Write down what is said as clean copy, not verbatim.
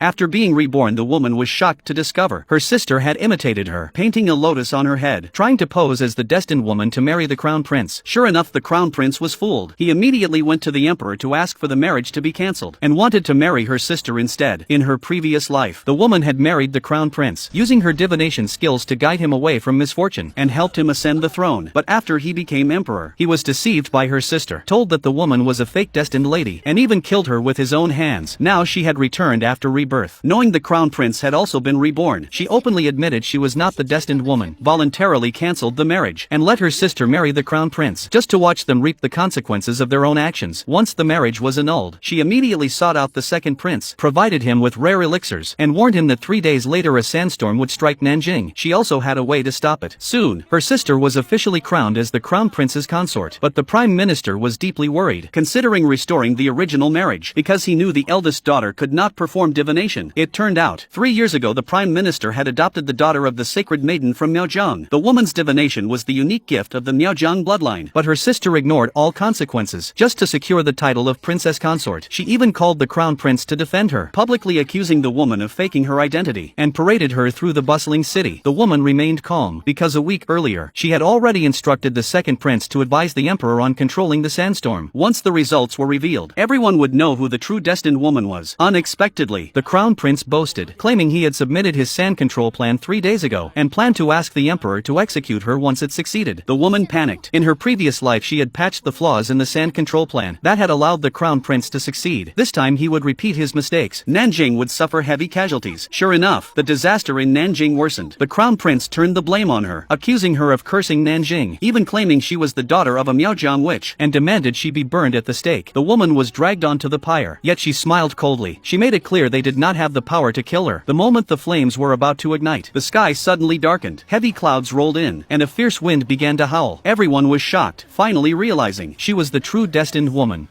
After being reborn, the woman was shocked to discover her sister had imitated her, painting a lotus on her head, trying to pose as the destined woman to marry the crown prince. Sure enough, the crown prince was fooled. He immediately went to the emperor to ask for the marriage to be cancelled, and wanted to marry her sister instead. In her previous life, the woman had married the crown prince, using her divination skills to guide him away from misfortune, and helped him ascend the throne. But after he became emperor, he was deceived by her sister, told that the woman was a fake destined lady, and even killed her with his own hands. Now she had returned after rebirth. Knowing the crown prince had also been reborn, she openly admitted she was not the destined woman, voluntarily cancelled the marriage, and let her sister marry the crown prince, just to watch them reap the consequences of their own actions. Once the marriage was annulled, she immediately sought out the second prince, provided him with rare elixirs, and warned him that 3 days later a sandstorm would strike Nanjing. She also had a way to stop it. Soon, her sister was officially crowned as the crown prince's consort, but the prime minister was deeply worried, considering restoring the original marriage, because he knew the eldest daughter could not perform divination. It turned out, 3 years ago the prime minister had adopted the daughter of the sacred maiden from Miaojiang. The woman's divination was the unique gift of the Miaojiang bloodline, but her sister ignored all consequences, just to secure the title of princess consort. She even called the crown prince to defend her, publicly accusing the woman of faking her identity, and paraded her through the bustling city. The woman remained calm, because a week earlier, she had already instructed the second prince to advise the emperor on controlling the sandstorm. Once the results were revealed, everyone would know who the true destined woman was. Unexpectedly, the crown prince boasted, claiming he had submitted his sand control plan 3 days ago, and planned to ask the emperor to execute her once it succeeded. The woman panicked. In her previous life she had patched the flaws in the sand control plan that had allowed the crown prince to succeed. This time he would repeat his mistakes. Nanjing would suffer heavy casualties. Sure enough, the disaster in Nanjing worsened. The crown prince turned the blame on her, accusing her of cursing Nanjing, even claiming she was the daughter of a Miaojiang witch, and demanded she be burned at the stake. The woman was dragged onto the pyre, yet she smiled coldly. She made it clear they did not have the power to kill her. The moment the flames were about to ignite, the sky suddenly darkened, heavy clouds rolled in, and a fierce wind began to howl. Everyone was shocked, finally realizing she was the true destined woman.